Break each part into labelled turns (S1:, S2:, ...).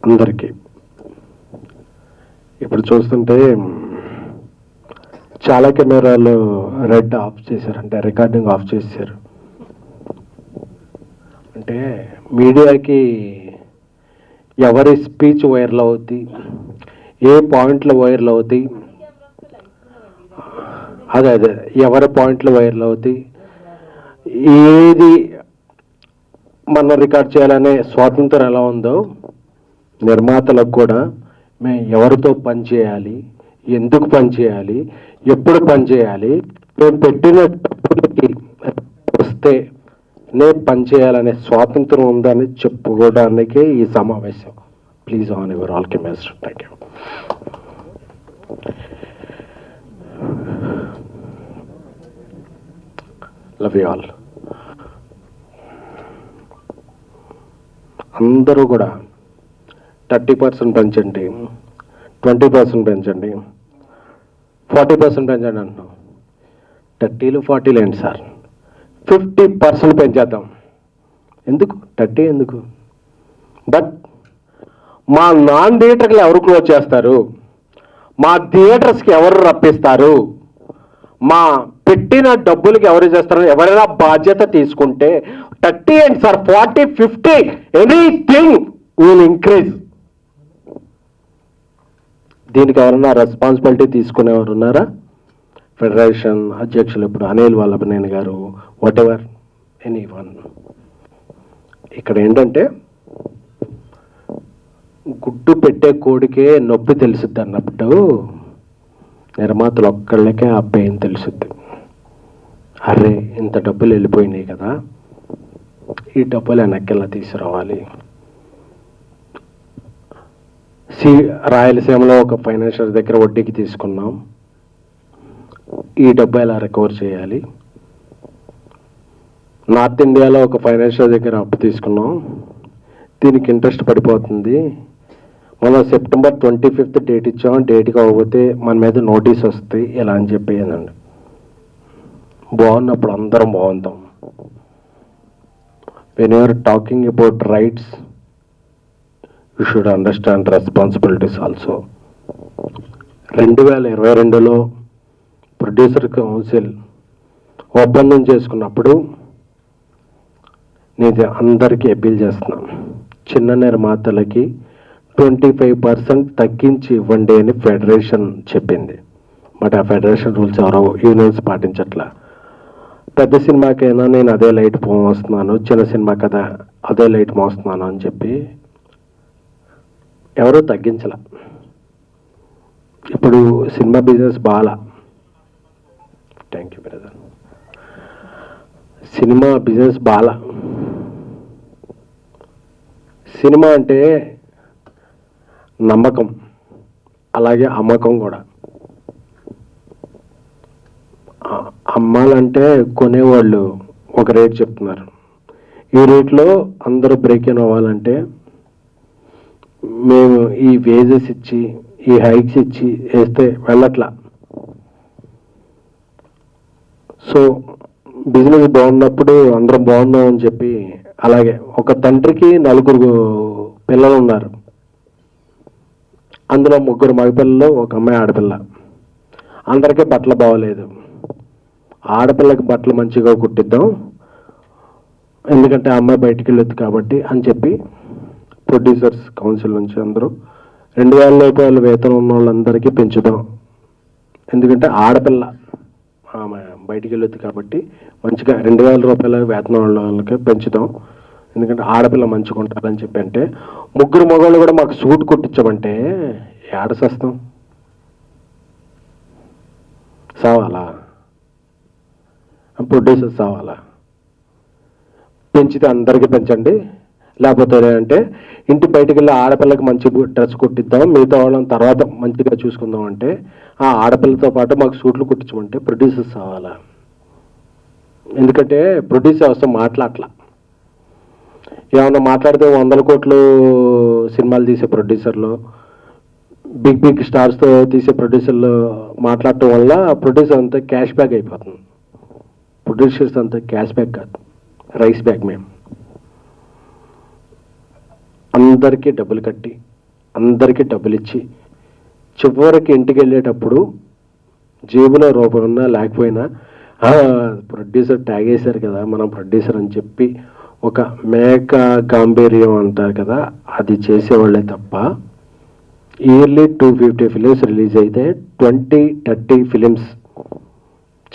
S1: అందరికీ. ఇప్పుడు చూస్తుంటే చాలా కెమెరాలు రెడ్ ఆఫ్ చేశారు, అంటే రికార్డింగ్ ఆఫ్ చేశారు. అంటే మీడియాకి ఎవరి స్పీచ్ వైరల్ అవుద్ది, ఏ పాయింట్లు వైరల్ అవుతాయి, అదే ఎవరి పాయింట్లు వైరల్ అవుతాయి, ఏది మనం రికార్డ్ చేయాలనే స్వాతంత్రం ఎలా ఉందో నిర్మాతలకు కూడా మేము ఎవరితో పని చేయాలి, ఎందుకు పని చేయాలి, ఎప్పుడు పని చేయాలి, మేము పెట్టిన వస్తే నేను పని చేయాలనే స్వాతంత్రం ఉందని చెప్పుకోవడానికే ఈ సమావేశం. Please on your all cameras. Thank you. Love you all. అందరూ కూడా 30% పెంచండి, 20% పెంచండి, 40% పెంచండి అంటున్నాం. 30లు 40లు ఏంటి సార్, 50% పెంచేద్దాం. ఎందుకు 30 ఎందుకు? బట్ మా నాన్ థియేటర్లు ఎవరు క్లోజ్ చేస్తారు, మా థియేటర్స్కి ఎవరు రప్పిస్తారు, మా పెట్టిన డబ్బులకి ఎవరు చేస్తారు, ఎవరైనా బాధ్యత తీసుకుంటే 30 ఏంటి సార్, 40, 50 ఎనీథింగ్ విల్ ఇంక్రీజ్. దీనికి ఎవరన్నా రెస్పాన్సిబిలిటీ తీసుకునేవారు ఉన్నారా? ఫెడరేషన్ అధ్యక్షులు ఇప్పుడు అనిల్ వల్లభనేని గారు, వాట్ ఎవర్ ఎనీ వన్. ఇక్కడ ఏంటంటే గుడ్డు పెట్టే కోడికే నొప్పి తెలుసుద్ది అన్నప్పుడు నిర్మాతలు ఒక్కళ్ళకే ఆ పెయిన్ తెలుసుద్ది. అరే ఇంత డబ్బులు వెళ్ళిపోయినాయి కదా, ఈ డబ్బులు వెనక్కిలా తీసుకురావాలి. రాయలసీమలో ఒక ఫైనాన్షియల్ దగ్గర వడ్డీకి తీసుకున్నాం, ఈ డబ్బు ఎలా రికవర్ చేయాలి. నార్త్ ఇండియాలో ఒక ఫైనాన్షియల్ దగ్గర అప్పు తీసుకున్నాం, దీనికి ఇంట్రెస్ట్ పడిపోతుంది, మనం సెప్టెంబర్ 25th డేట్ ఇచ్చాం, డేట్కి అవ్వకపోతే మన మీద నోటీస్ వస్తాయి ఇలా అని చెప్పేదండి. బాగున్నప్పుడు అందరం బాగుంటాం. When you're talking about rights you should understand responsibilities also. 2022లో ప్రొడ్యూసర్ కౌన్సిల్ ఒప్పందం చేసుకున్నప్పుడు నేను అందరికీ అప్పీల్ చేస్తున్నాను, చిన్న నిర్మాతలకి 25% తగ్గించి ఇవ్వండి అని ఫెడరేషన్ చెప్పింది. బట్ ఆ ఫెడరేషన్ రూల్స్ ఎవరో యూనియన్స్ పాటించట్లా. పెద్ద సినిమాకైనా నేను అదే లైట్ మోస్తున్నాను, చిన్న సినిమా కదా అదే లైట్ మోస్తున్నాను అని చెప్పి ఎవరూ తగ్గించాల. ఇప్పుడు సినిమా బిజినెస్ బాగా, thank you brother, cinema business బాగా. సినిమా అంటే నమ్మకం, అలాగే అమ్మకం కూడా. అమ్మాలంటే కొనేవాళ్ళు ఒక రేట్ చెప్తున్నారు, ఈ రేట్లో అందరూ బ్రేక్ ఇన్ అవ్వాలంటే మేము ఈ వేజెస్ ఇచ్చి ఈ హైక్స్ ఇచ్చి వేస్తే వెళ్ళట్లా. సో బిజినెస్ బాగున్నప్పుడు అందరం బాగున్నాం అని చెప్పి, అలాగే ఒక తండ్రికి 4 పిల్లలు ఉన్నారు, అందులో 3 మగపిల్లలు, ఒక అమ్మాయి ఆడపిల్ల. అందరికీ బట్టలు బాగోలేదు, ఆడపిల్లకి బట్టలు మంచిగా కుట్టిద్దాం ఎందుకంటే అమ్మాయి బయటికి వెళ్ళొద్దు కాబట్టి అని చెప్పి ప్రొడ్యూసర్స్ కౌన్సిల్ నుంచి అందరూ 2000 రూపాయల వేతనం ఉన్న వాళ్ళందరికీ పెంచుదాం, ఎందుకంటే ఆడపిల్ల ఆమె బయటికి వెళ్ళొద్దు కాబట్టి మంచిగా 2000 రూపాయల వేతనం ఉన్న వాళ్ళకి పెంచుదాం, ఎందుకంటే ఆడపిల్ల మంచిగా ఉంటారని చెప్పి. అంటే 3 మగవాళ్ళు కూడా మాకు సూట్ కుట్టించమంటే ఏడ సస్తాం, సావాలా, ప్రొడ్యూసర్స్ సావాలా. పెంచితే అందరికీ పెంచండి, లేకపోతే అంటే ఇంటి బయటికి వెళ్ళి ఆడపిల్లకి మంచి డ్రెస్ కుట్టిద్దాం, మిగతా వాళ్ళని తర్వాత మంచిగా చూసుకుందాం అంటే ఆ ఆడపిల్లతో పాటు మాకు సూట్లు కుట్టించమంటే ప్రొడ్యూసర్స్ కావాలా. ఎందుకంటే ప్రొడ్యూసర్ అవసరం మాట్లాడట్లా, ఏమన్నా మాట్లాడితే 100 కోట్లు సినిమాలు తీసే ప్రొడ్యూసర్లు, బిగ్ స్టార్స్తో తీసే ప్రొడ్యూసర్లు మాట్లాడటం వల్ల ప్రొడ్యూసర్ అంతా క్యాష్ బ్యాక్ అయిపోతుంది. ప్రొడ్యూసర్స్ అంతా క్యాష్ బ్యాక్ కాదు, రైస్ బ్యాక్. మేము అందరికీ డబ్బులు కట్టి అందరికీ డబ్బులు ఇచ్చి చివరికి ఇంటికి వెళ్ళేటప్పుడు జేబులో రూపాయి ఉన్నా లేకపోయినా ప్రొడ్యూసర్ ట్యాగ్ వేశారు కదా మనం ప్రొడ్యూసర్ అని చెప్పి ఒక మేక గాంభీర్యం అంటారు కదా, అది చేసేవాళ్ళే తప్ప ఇయర్లీ 250 ఫిలిమ్స్ రిలీజ్ అయితే 20-30 ఫిలిమ్స్.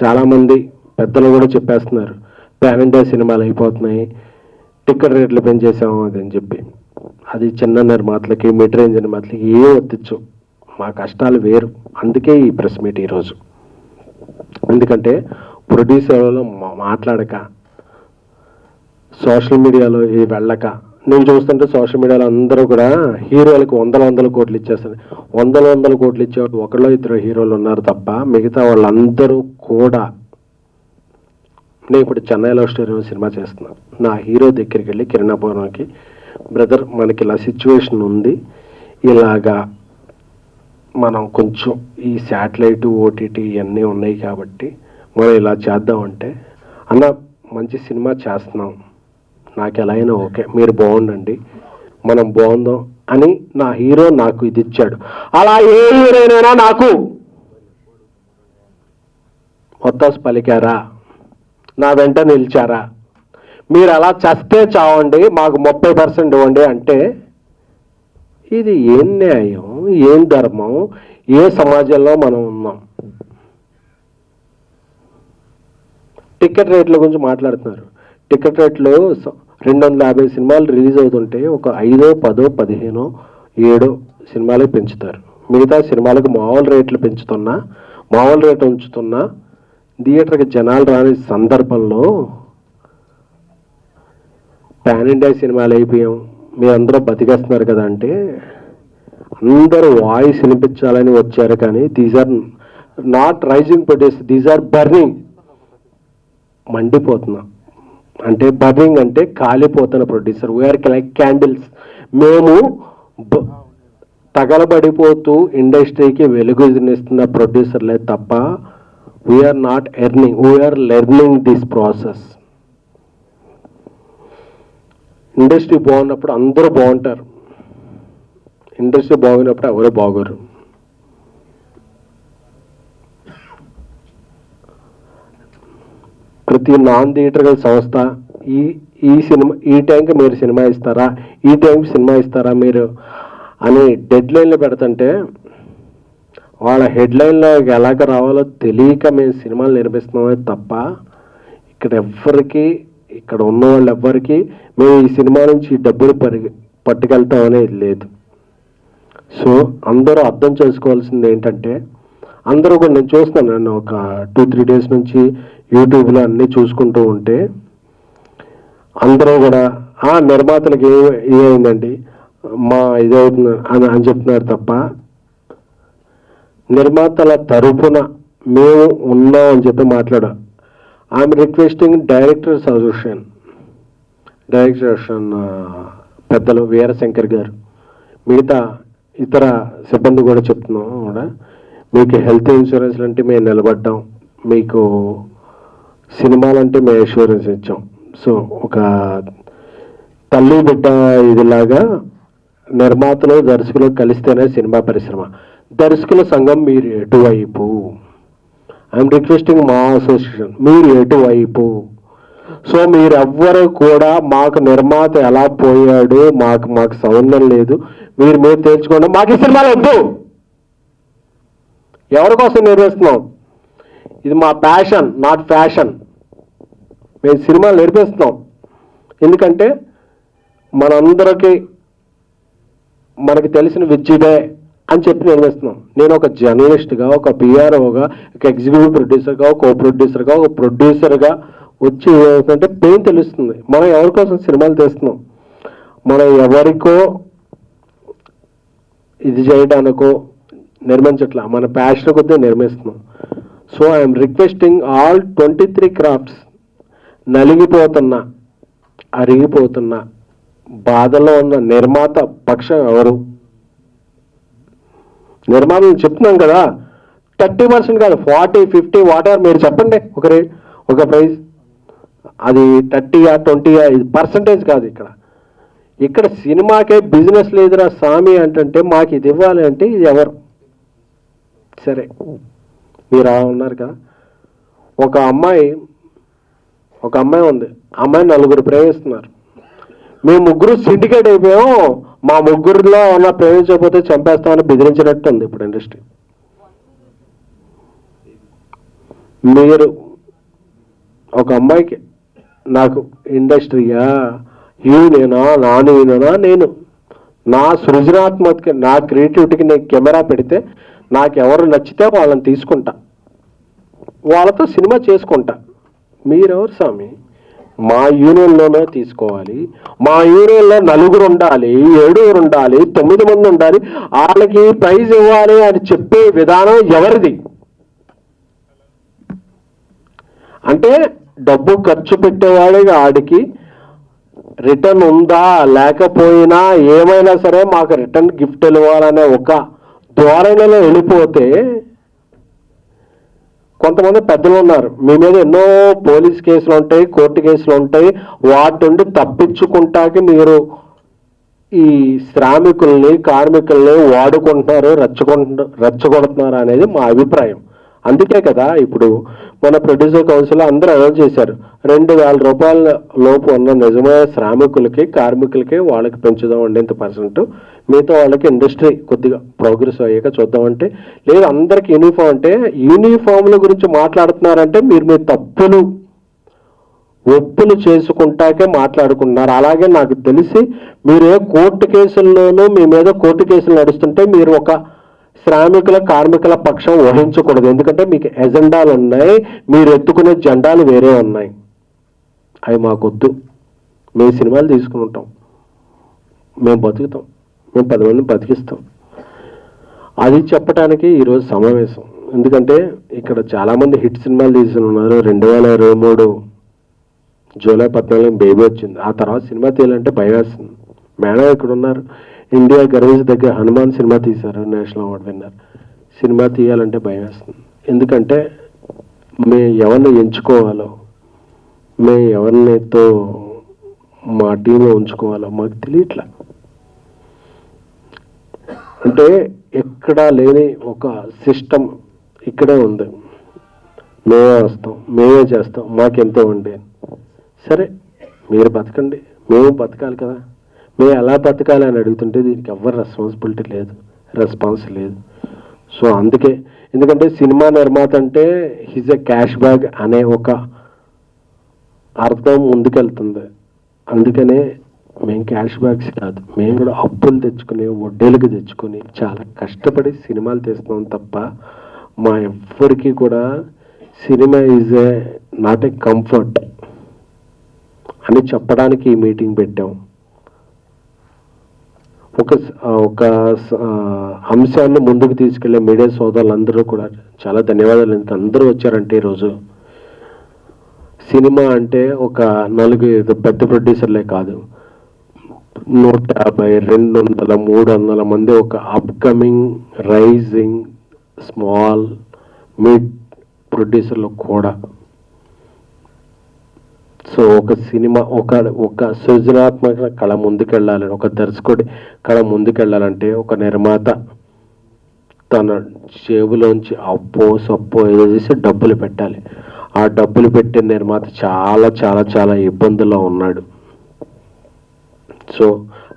S1: చాలామంది పెద్దలు కూడా చెప్పేస్తున్నారు పాన్ ఇండియా సినిమాలు అయిపోతున్నాయి, టికెట్ రేట్లు పెంచేసాము అది అని చెప్పి. అది చిన్న నిర్మాతలకి మిడ్ రేంజ్ నిర్మాతలకి ఏ ఒత్తిచ్చు, మా కష్టాలు వేరు. అందుకే ఈ ప్రెస్ మీట్ ఈరోజు. ఎందుకంటే ప్రొడ్యూసర్లో మాట్లాడక, సోషల్ మీడియాలో ఈ వెళ్ళక, నేను చూస్తుంటే సోషల్ మీడియాలో అందరూ కూడా హీరోలకు వందల కోట్లు ఇచ్చేస్తారు. వందల కోట్లు ఇచ్చేవాడు ఒకళ్ళో ఇద్దరు హీరోలు ఉన్నారు తప్ప మిగతా వాళ్ళందరూ కూడా. నేను ఇప్పుడు చెన్నై లవ్ స్టోరీ సినిమా చేస్తున్నాను. నా హీరో దగ్గరికి వెళ్ళి కిరణాపురంకి, బ్రదర్ మనకి ఇలా సిచ్యువేషన్ ఉంది, ఇలాగా మనం కొంచెం ఈ శాటిలైట్ ఓటీటీ ఇవన్నీ ఉన్నాయి కాబట్టి మనం ఇలా చేద్దామంటే, అన్న మంచి సినిమా చేస్తున్నాం, నాకు ఎలా అయినా ఓకే, మీరు బాగుండండి, మనం బాగుందాం అని నా హీరో నాకు ఇది ఇచ్చాడు. అలా ఏ హీరోనైనా నాకు ఒత్తాసు పలికారా, నా వెంట నిలిచారా, మీరు అలా చస్తే చావండి మాకు 30% ఇవ్వండి అంటే ఇది ఏం న్యాయం, ఏం ధర్మం, ఏ సమాజంలో మనం ఉన్నాం? టికెట్ రేట్ల గురించి మాట్లాడుతున్నారు. టికెట్ రేట్లు 250 సినిమాలు రిలీజ్ అవుతుంటే ఒక 5, 10, 15, 7 సినిమాలే పెంచుతారు. మిగతా సినిమాలకు మామూలు రేట్లు పెంచుతున్నా, మామూలు రేటు ఉంచుతున్నా థియేటర్కి జనాలు రాని సందర్భంలో పాన్ ఇండియా సినిమాలు అయిపోయాం, మీరందరూ బతికేస్తున్నారు కదా అంటే, అందరూ వాయిస్ వినిపించాలని వచ్చారు కానీ these are not rising producer, these are burning. మండిపోతున్నా అంటే బర్నింగ్ అంటే కాలిపోతున్న ప్రొడ్యూసర్. We're like candles. మేము తగలబడిపోతూ ఇండస్ట్రీకి వెలుగునిస్తున్న ప్రొడ్యూసర్లే తప్ప we're not earning, we're learning this process. Industry బాగున్నప్పుడు అందరూ బాగుంటారు, ఇండస్ట్రీ బాగున్నప్పుడు ఎవరు బాగోరు. ప్రతి నాన్ థియేటర్కల్ సంస్థ ఈ సినిమా ఈ టైంకి మీరు సినిమా ఇస్తారా, ఈ టైంకి సినిమా ఇస్తారా మీరు అని డెడ్ లైన్లో పెడుతుంటే వాళ్ళ హెడ్లైన్లో ఎలాగ రావాలో తెలియక మేము సినిమాలు నిర్మిస్తున్నామే తప్ప ఇక్కడ ఎవ్వరికి, ఇక్కడ ఉన్న వాళ్ళు ఎవ్వరికి మేము ఈ సినిమా నుంచి డబ్బులు పట్టుకెళ్తాం అనేది లేదు. సో అందరూ అర్థం చేసుకోవాల్సింది ఏంటంటే, అందరూ కూడా నేను చూస్తున్నాను, నేను ఒక 2-3 డేస్ నుంచి యూట్యూబ్లో అన్నీ చూసుకుంటూ ఉంటే అందరూ కూడా నిర్మాతలకు ఏమైందండి మా ఇదవుతుంది అని చెప్తున్నారు తప్ప నిర్మాతల తరపున మేము ఉన్నాం అని చెప్పి మాట్లాడాం. ఐఎమ్ రిక్వెస్టింగ్ డైరెక్టర్ అసోసియేషన్ పెద్దలు వీరశంకర్ గారు, మిగతా ఇతర సిబ్బంది కూడా చెప్తున్నాం కూడా, మీకు హెల్త్ ఇన్సూరెన్స్ అంటే మేము నిలబడ్డాం, మీకు సినిమాలంటే మేము ఇన్సూరెన్స్ ఇచ్చాం. సో ఒక తల్లి బిడ్డ ఇదిలాగా నిర్మాతలు దర్శకులు కలిస్తేనే సినిమా పరిశ్రమ. దర్శకుల సంఘం మీరు ఎటువైపు? ఐఎమ్ రిక్వెస్టింగ్ మా అసోసియేషన్, మీరు ఎటువైపు? సో మీరెవ్వరు కూడా మాకు నిర్మాత ఎలా పోయాడు, మాకు సంబంధం లేదు, మీరు తేల్చుకోండి, మాకు ఈ సినిమాలు వద్దు. ఎవరి కోసం నిర్వహిస్తున్నాం? ఇది మా ప్యాషన్, నాట్ ఫ్యాషన్. మేము సినిమాలు నిర్మిస్తున్నాం ఎందుకంటే మనందరికీ మనకి తెలిసిన విద్యుడే అని చెప్పి నిర్మిస్తున్నాం. నేను ఒక జర్నలిస్ట్గా, ఒక పిఆర్ఓగా, ఒక ఎగ్జిక్యూటివ్ ప్రొడ్యూసర్గా, ఒక కో ప్రొడ్యూసర్గా, ఒక ప్రొడ్యూసర్గా వచ్చి ఏమవుతుందంటే పెయిన్ తెలుస్తుంది. మనం ఎవరి కోసం సినిమాలు తీస్తున్నాం, మనం ఎవరికో ఇది చేయడానికో నిర్మించట్లా, మన ప్యాషన్ కొద్దీ నిర్మిస్తున్నాం. So I'm requesting all 23 crafts, నలిగిపోతున్న, అరిగిపోతున్న, బాధలో ఉన్న నిర్మాత పక్షం ఎవరు? నిర్మాతలు చెప్తున్నాం కదా, 30% కాదు, 40, 50 వాటెవర్ మీరు చెప్పండి ఒక ప్రైజ్. అది 30, 20 ఇది పర్సంటేజ్ కాదు. ఇక్కడ ఇక్కడ సినిమాకే బిజినెస్ లేదురా స్వామి అంటే మాకు ఇది ఇవ్వాలి అంటే ఇది ఎవరు? సరే మీరు ఉన్నారు కదా, ఒక అమ్మాయి ఉంది, అమ్మాయి నలుగురు ప్రేమిస్తున్నారు, మేము ముగ్గురు సిండికేట్ అయిపోయాం, మా ముగ్గురులో ఉన్న ప్రేమించకపోతే చంపేస్తామని బెదిరించినట్టు ఉంది ఇప్పుడు ఇండస్ట్రీ. మీరు ఒక అమ్మాయికి నాకు ఇండస్ట్రీయా, యూనేనా, నాన్ యూనేనా, నేను నా సృజనాత్మక నా క్రియేటివిటీకి నేను కెమెరా పెడితే నాకు ఎవరు నచ్చితే వాళ్ళని తీసుకుంటా, వాళ్ళతో సినిమా చేసుకుంటా. మీరెవరు స్వామి? మా యూనియన్లోనే తీసుకోవాలి, మా యూనియన్లో 4 ఉండాలి, 7 ఉండాలి, 9 మంది ఉండాలి, వాళ్ళకి ప్రైజ్ ఇవ్వాలి అని చెప్పే విధానం ఎవరిది? అంటే డబ్బు ఖర్చు పెట్టేవాడికి ఆడికి రిటర్న్ ఉందా లేకపోయినా ఏమైనా సరే మాకు రిటర్న్ గిఫ్ట్ ఇవ్వాలనే ఒక ధోరణిలో వెళ్ళిపోతే, కొంతమంది పెద్దలు ఉన్నారు, మీ మీద ఎన్నో పోలీస్ కేసులు ఉంటాయి, కోర్టు కేసులు ఉంటాయి, వాటి నుండి తప్పించుకుంటాకి మీరు ఈ శ్రామికుల్ని కార్మికుల్ని వాడుకుంటున్నారు, రెచ్చగొడుతున్నారు అనేది మా అభిప్రాయం. అందుకే కదా ఇప్పుడు మన ప్రొడ్యూసర్ కౌన్సిల్ అందరూ అనౌన్స్ చేశారు, 2,000 రూపాయల లోపు ఉన్న నిజమైన శ్రామికులకి కార్మికులకి వాళ్ళకి పెంచుదామండి ఇంత%, మిగతా వాళ్ళకి ఇండస్ట్రీ కొద్దిగా ప్రోగ్రెస్ అయ్యాక చూద్దామంటే, లేదు అందరికి యూనిఫామ్ అంటే యూనిఫామ్ల గురించి మాట్లాడుతున్నారంటే మీరు తప్పులు ఒప్పులు చేసుకుంటాకే మాట్లాడుకుంటున్నారు. అలాగే నాకు తెలిసి మీరు ఏ కోర్టు కేసుల్లోనూ మీ మీద కోర్టు కేసులు నడుస్తుంటే మీరు ఒక శ్రామికుల కార్మికుల పక్షం వహించకూడదు. ఎందుకంటే మీకు ఎజెండాలు ఉన్నాయి, మీరు ఎత్తుకునే జెండాలు వేరే ఉన్నాయి, అవి మాకొద్దు. మేము సినిమాలు తీసుకుంటాం, మేము బతుకుతాం, మేము 10 మందిని బతికిస్తాం. అది చెప్పడానికి ఈరోజు సమావేశం. ఎందుకంటే ఇక్కడ చాలామంది హిట్ సినిమాలు తీసుకుని ఉన్నారు. 2023 జూలై 14 బేబీ వచ్చింది, ఆ తర్వాత సినిమా తీయాలంటే భయం వేస్తుంది. మేడం ఇక్కడ ఉన్నారు, ఇండియా గర్వేజ్ దగ్గర హనుమాన్ సినిమా తీశారు, నేషనల్ అవార్డు విన్నర్. సినిమా తీయాలంటే భయం వేస్తుంది. ఎందుకంటే మేము ఎవరిని ఎంచుకోవాలో, మేము ఎవరినితో మా టీంలో ఉంచుకోవాలో మాకు తెలియట్లా. అంటే ఎక్కడా లేని ఒక సిస్టమ్ ఇక్కడే ఉంది. మేమే వస్తాం, మేమే చేస్తాం, మాకెంతో ఉండే. సరే మీరు బతకండి, మేము బతకాలి కదా. మేము ఎలా బతకాలి అని అడుగుతుంటే దీనికి ఎవరు రెస్పాన్స్ లేదు. సో అందుకే, ఎందుకంటే సినిమా నిర్మాత అంటే హిజ్ ఎ క్యాష్ బ్యాగ్ అనే ఒక అర్థం ముందుకెళ్తుంది. అందుకనే మేము క్యాష్ బ్యాగ్స్ కాదు, మేము కూడా అప్పులు తెచ్చుకుని వడ్డీలకు తెచ్చుకొని చాలా కష్టపడి సినిమాలు తీస్తున్నాం తప్ప మా ఎవ్వరికి కూడా cinema is a not a comfort అని చెప్పడానికి ఈ మీటింగ్ పెట్టాం. ఒక అంశాన్ని ముందుకు తీసుకెళ్లే మీడియా సోదరులందరూ కూడా చాలా ధన్యవాదాలు. అందరూ వచ్చారంటే ఈరోజు సినిమా అంటే ఒక 4 పెద్ద ప్రొడ్యూసర్లే కాదు, 150, 200, 300 మంది ఒక అప్కమింగ్ రైజింగ్ స్మాల్ మిడ్ ప్రొడ్యూసర్లు కూడా. సో ఒక సినిమా ఒక సృజనాత్మక కళ ముందుకెళ్ళాలని, ఒక దర్శకుడి కళ ముందుకెళ్ళాలంటే ఒక నిర్మాత తన జేబులోంచి అప్పో సప్పో ఏదో చేసి డబ్బులు పెట్టాలి. ఆ డబ్బులు పెట్టే నిర్మాత చాలా చాలా చాలా ఇబ్బందుల్లో ఉన్నాడు. So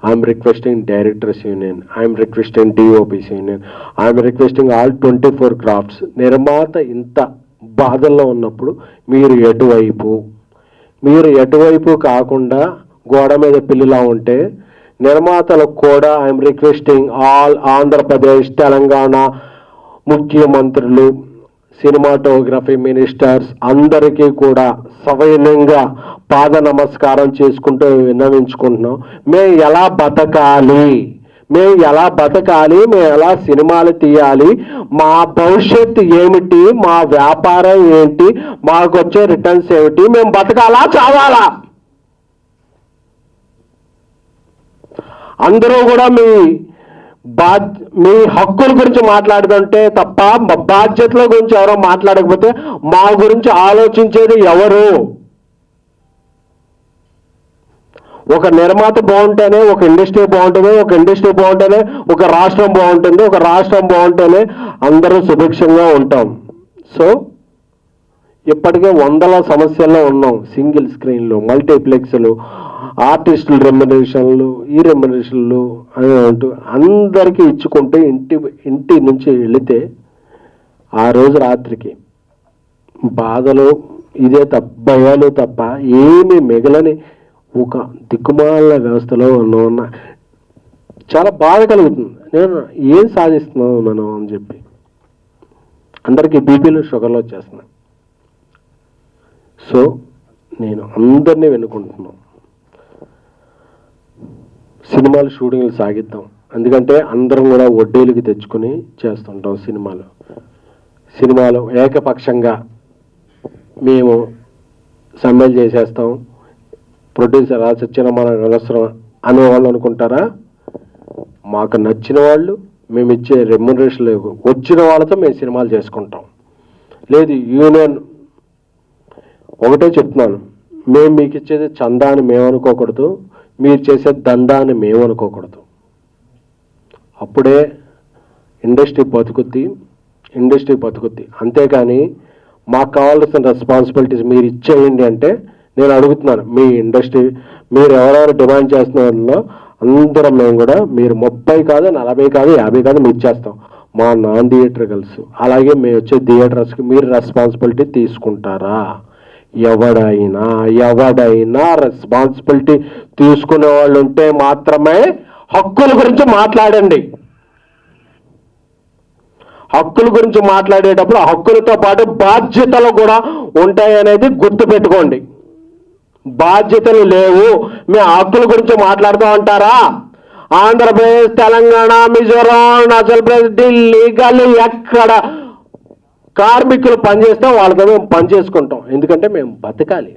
S1: I'm requesting directors union, I'm requesting DOPs union, I'm requesting all 24 crafts. నిర్మాత ఇంత బాధల్లో ఉన్నప్పుడు మీరు ఎటువైపు కాకుండా గోడ మీద పిల్లిలా ఉంటే, నిర్మాతలకు కూడా I'm requesting all Andhra Pradesh Telangana ముఖ్యమంత్రులు, సినిమాటోగ్రఫీ మినిస్టర్స్ అందరికీ కూడా సవినయంగా పాద నమస్కారం చేసుకుంటూ విన్నవించుకుంటున్నాం. మేము ఎలా బతకాలి, మేము ఎలా సినిమాలు తీయాలి, మా భవిష్యత్తు ఏమిటి, మా వ్యాపారం ఏంటి, మాకు వచ్చే రిటర్న్స్ ఏమిటి, మేము బతకాలా చావాలా? అందరూ కూడా మీ హక్కుల గురించి మాట్లాడుతుంటే తప్ప మా బాధ్యతల గురించి ఎవరో మాట్లాడకపోతే మా గురించి ఆలోచించేది ఎవరు? ఒక నిర్మాత బాగుంటేనే ఒక ఇండస్ట్రీ బాగుంటుంది, ఒక ఇండస్ట్రీ బాగుంటేనే ఒక రాష్ట్రం బాగుంటుంది, ఒక రాష్ట్రం బాగుంటేనే అందరూ సుభిక్షంగా ఉంటాం. సో ఇప్పటికే వందల సమస్యల్లో ఉన్నాం. సింగిల్ స్క్రీన్లు, మల్టీప్లెక్స్లు, ఆర్టిస్టుల రెమ్యునరేషన్లు, ఈ రెమ్యునరేషన్లు అని అంటూ అందరికీ ఇచ్చుకుంటే ఇంటి నుంచి వెళితే ఆ రోజు రాత్రికి బాధలు ఇదే భయాలు తప్ప ఏమీ మిగలని ఒక దిక్కుమాల వ్యవస్థలో ఉన్న చాలా బాధ కలుగుతుంది. నేను ఏం సాధిస్తున్నావు మనం అని చెప్పి అందరికీ బీపీలు షుగర్లు వచ్చేస్తున్నాయి. సో నేను అందరినీ వెనుకుంటున్నాను, సినిమాలు షూటింగ్లు సాగిద్దాం. ఎందుకంటే అందరం కూడా వడ్డీలకి తెచ్చుకొని చేస్తుంటాం సినిమాలు ఏకపక్షంగా మేము సమ్మెలు చేసేస్తాం, ప్రొడ్యూసర్ సచ్చిన మనకు అవసరం అనేవాళ్ళు అనుకుంటారా? మాకు నచ్చిన వాళ్ళు మేము ఇచ్చే రెమ్యునరేషన్ వచ్చిన వాళ్ళతో మేము సినిమాలు చేసుకుంటాం. లేదు యూనియన్ ఒకటే చెప్తున్నాను, మేము మీకు ఇచ్చేది చందా అని మేము అనుకోకూడదు, మీరు చేసే దందా అని మేము అనుకోకూడదు. అప్పుడే ఇండస్ట్రీ బతుకుద్ది. అంతేకాని మాకు కావాల్సిన రెస్పాన్సిబిలిటీస్ మీరు ఇచ్చేయండి అంటే నేను అడుగుతున్నాను, మీ ఇండస్ట్రీ మీరు ఎవరెవరు డిమాండ్ చేస్తున్న వాళ్ళలో అందరం మేము కూడా మీరు 30 కాదు 40 కాదు 50 కాదు మేము ఇచ్చేస్తాం. మా నాన్ థియేటర్కల్స్ అలాగే మేము వచ్చే థియేటర్స్కి మీరు రెస్పాన్సిబిలిటీ తీసుకుంటారా? ఎవడైనా రెస్పాన్సిబిలిటీ తీసుకునే వాళ్ళు ఉంటే మాత్రమే హక్కుల గురించి మాట్లాడండి. హక్కుల గురించి మాట్లాడేటప్పుడు హక్కులతో పాటు బాధ్యతలు కూడా ఉంటాయనేది గుర్తుపెట్టుకోండి. బాధ్యతలు లేవు, మేము హక్కుల గురించి మాట్లాడుతూ ఉంటారా? ఆంధ్రప్రదేశ్, తెలంగాణ, మిజోరాం, అరుణాచల్ ప్రదేశ్, ఢిల్లీ, గల్లీ ఎక్కడ కార్మికులు పనిచేస్తే వాళ్ళతో మేము పని చేసుకుంటాం. ఎందుకంటే మేము బతకాలి,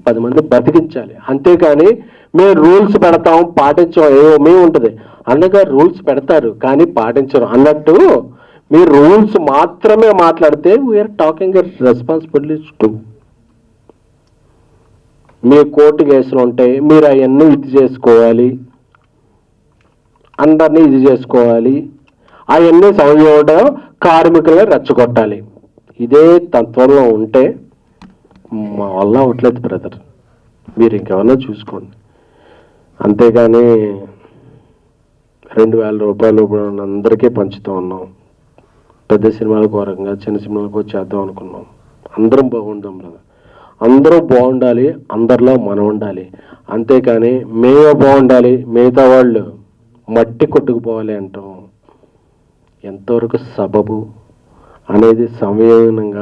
S1: 10 మంది బతికించాలి. అంతేకాని మేము రూల్స్ పెడతాం పాటించం ఏవో మేము ఉంటుంది. అన్నగా రూల్స్ పెడతారు కానీ పాటించరు అన్నట్టు మీరు రూల్స్ మాత్రమే మాట్లాడితే వీఆర్ టాకింగ్ రెస్పాన్సిబిలిటీస్ టు. మీ కోర్టు కేసులు ఉంటాయి, మీరు అవన్నీ ఇది చేసుకోవాలి, అందరినీ ఇది చేసుకోవాలి, అవన్నీ సమయం కార్మికులుగా రెచ్చగొట్టాలి. ఇదే తత్వంలో ఉంటే మా వల్ల అవట్లేదు బ్రదర్, మీరు ఇంకెవరన్నా చూసుకోండి. అంతేగాని 2000 రూపాయలు అందరికీ పంచుతూ ఉన్నాం. పెద్ద సినిమాలకు వరంగా చిన్న సినిమాలకు చేద్దాం అనుకున్నాం. అందరం బాగుందాం బ్రదర్, అందరూ బాగుండాలి, అందరిలో మనం ఉండాలి. అంతేకాని మేమే బాగుండాలి మిగతా వాళ్ళు మట్టి కొట్టుకుపోవాలి అంటాం ఎంతవరకు సబబు అనేది సంయమనంగా